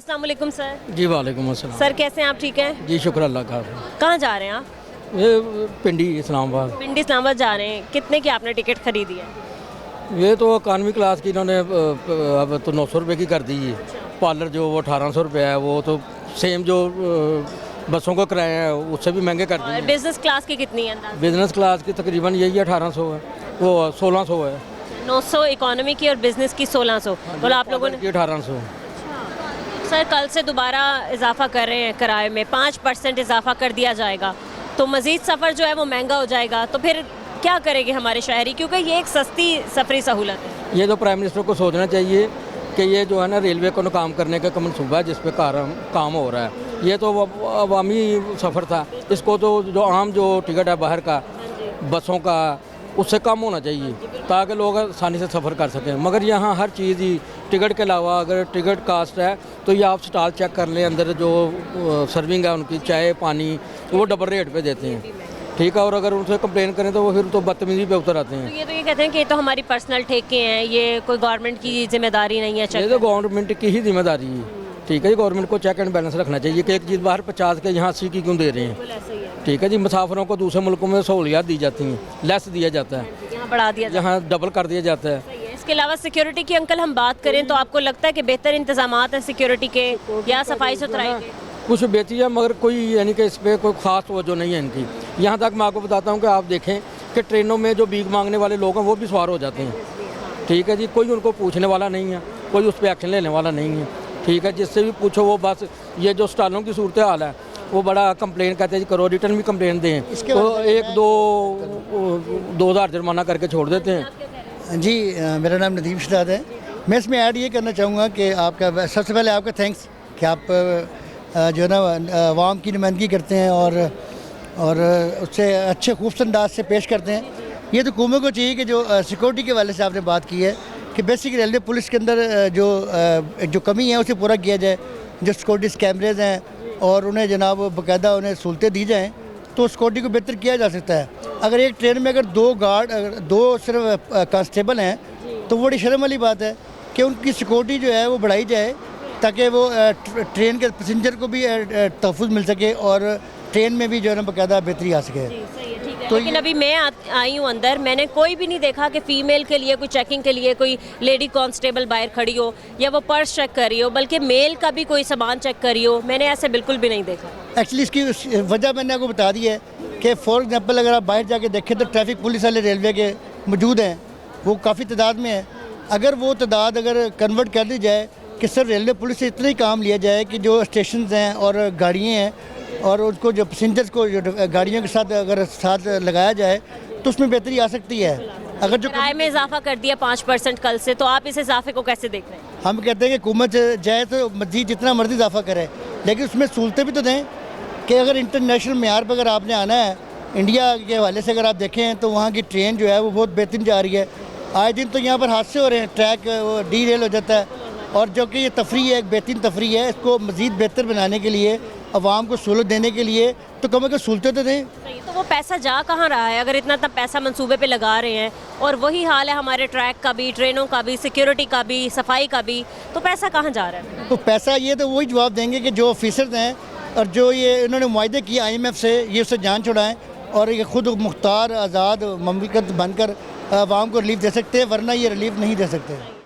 अस्सलाम वालेकुम सर। जी वालेकुम अस्सलाम। सर कैसे हैं आप, ठीक हैं? जी शुक्र अल्लाह का। कहाँ जा रहे हैं आप? ये पिंडी इस्लामाबाद। पिंडी इस्लामाबाद जा रहे हैं। कितने की आपने टिकट खरीदी है? ये तो इकानमी क्लास की इन्होंने अब तो 900 रुपये की कर दी है। पार्लर जो वो 1800 रुपये है, वो तो सेम जो बसों का किराया है उससे भी महंगे कर और दिए। बिजनेस क्लास की कितनी है अंदाज़? बिजनेस क्लास की तकरीबन यही 1800 है, वो 1600 है। 900 इकोनॉमी की और बिजनेस की 1600। बोला आप लोगों ने 1800। सर कल से दोबारा इजाफा कर रहे हैं किराए में, 5% इजाफा कर दिया जाएगा, तो मज़ीद सफ़र जो है वो महंगा हो जाएगा। तो फिर क्या करेंगे हमारे शहरी, क्योंकि ये एक सस्ती सफरी सहूलत है। ये तो प्राइम मिनिस्टर को सोचना चाहिए कि ये जो है ना रेलवे को नाकाम करने का मनसूबा है जिस पे काम हो रहा है। ये तो अवामी सफ़र था, इसको तो जो आम जो टिकट है बाहर का बसों का उससे कम होना चाहिए ताकि लोग आसानी से सफ़र कर सकें। मगर यहाँ हर चीज़ ही टिकट के अलावा अगर टिकट कास्ट है तो ये आप स्टॉल चेक कर लें, अंदर जो सर्विंग है उनकी चाय पानी वो डबल रेट पे देते हैं, ठीक है। और अगर उनसे कंप्लेन करें तो वो फिर तो बदतमीजी पे उतर आते हैं। तो ये कहते हैं कि ये तो हमारी पर्सनल ठेके हैं, ये कोई गवर्नमेंट की जिम्मेदारी नहीं है। ये तो गवर्नमेंट की ही जिम्मेदारी है, ठीक है जी। गवर्नमेंट को चेक एंड बैलेंस रखना चाहिए कि एक चीज़ बाहर 50 के यहाँ 80 की क्यों दे रहे हैं, ठीक है जी। मुसाफिरों को दूसरे मुल्कों में सहूलियात दी जाती हैं, लेस दिया जाता है, यहाँ बढ़ा दिया, यहाँ डबल कर दिया जाता है। इसके अलावा सिक्योरिटी की अंकल हम बात करें तो आपको लगता है कि बेहतर इंतजामात हैं सिक्योरिटी के या सफाई सुथराई के? कुछ बेची है मगर कोई यानी कि इस पर कोई ख़ास तवज्जो नहीं है इनकी। यहाँ तक मैं आपको बताता हूँ कि आप देखें कि ट्रेनों में जो भीख मांगने वाले लोग हैं वो भी सवार हो जाते हैं, ठीक है जी। कोई उनको पूछने वाला नहीं है, कोई उस पर एक्शन लेने वाला नहीं है, ठीक है। जिससे भी पूछो वो बस ये जो स्टॉलों की सूरत हाल है वो बड़ा कंप्लेन कहते हैं जी करो, रिटर्न भी कंप्लेन दें तो 1-2 जुर्माना करके छोड़ देते हैं। जी मेरा नाम नदीम शहजाद है। मैं इसमें ऐड ये करना चाहूँगा कि आपका सबसे पहले आपका थैंक्स कि आप जो है ना आवाम की नुमाइंदगी करते हैं और उससे अच्छे खूबसूरत अंदाज से पेश करते हैं। ये तो हुकूमत को चाहिए कि जो सिक्योरिटी के वाले से आपने बात की है कि बेसिक रेलवे पुलिस के अंदर जो कमी है उसे पूरा किया जाए। जो सिक्योरिटी कैमरेज हैं और उन्हें जनाब बाकायदा उन्हें सहूलतें दी जाएँ तो सिक्योरिटी को बेहतर किया जा सकता है। अगर एक ट्रेन में अगर 2 सिर्फ कांस्टेबल हैं तो वो बड़ी शर्म वाली बात है कि उनकी सिक्योरिटी जो है वो बढ़ाई जाए ताकि वो ट्रेन के पैसेंजर को भी तहफ़्फ़ुज़ मिल सके और ट्रेन में भी जो है ना बाकायदा बेहतरी आ सके। तो लेकिन अभी मैं आई हूँ अंदर, मैंने कोई भी नहीं देखा कि फ़ीमेल के लिए कोई चेकिंग के लिए कोई लेडी कांस्टेबल बाहर खड़ी हो या वो पर्स चेक कर रही हो, बल्कि मेल का भी कोई सामान चेक कर रही हो। मैंने ऐसे बिल्कुल भी नहीं देखा। एक्चुअली इसकी वजह मैंने आपको बता दी है कि फॉर एग्जांपल अगर आप बाहर जाके देखें तो ट्रैफिक पुलिस वाले रेलवे के मौजूद हैं, वो काफ़ी तादाद में है। अगर वो तादाद अगर कन्वर्ट कर दी जाए कि सर रेलवे पुलिस से इतना ही काम लिया जाए कि जो स्टेशन हैं और गाड़ियाँ हैं और उनको जो पैसेंजर्स को जो गाड़ियों के साथ अगर साथ लगाया जाए तो उसमें बेहतरी आ सकती है। अगर जो किराए में इजाफा कर दिया 5% कल से, तो आप इस इजाफे को कैसे देख रहे हैं? हम कहते हैं कि हुकूमत जाए तो मज़ीद जितना मर्जी इजाफा करे, लेकिन उसमें सहूलतें भी तो दें कि अगर इंटरनेशनल मेयार पर अगर आपने आना है, इंडिया के हवाले से अगर आप देखें तो वहाँ की ट्रेन जो है वो बहुत बेहतरीन जा रही है। आए दिन तो यहाँ पर हादसे हो रहे हैं, ट्रैक वो डीरेल हो जाता है। और जो कि ये तफरी है, एक बेहतरीन तफरी है, इसको मज़ीद बेहतर बनाने के लिए, आवाम को सहूलत देने के लिए तो कम से कम सहूलतें तो दें। तो वो पैसा जा कहाँ रहा है अगर इतना पैसा मंसूबे पे लगा रहे हैं? और वही हाल है हमारे ट्रैक का भी, ट्रेनों का भी, सिक्योरिटी का भी, सफाई का भी, तो पैसा कहाँ जा रहा है? तो पैसा ये तो वही जवाब देंगे कि जो ऑफिसर्स हैं और जो ये इन्होंने मुआहदे किए IMF से, ये उससे जान छुड़ाएँ और ये खुद मुख्तार आज़ाद ममलिकत बनकर आवाम को रिलीफ दे सकते हैं, वरना ये रिलीफ नहीं दे सकते।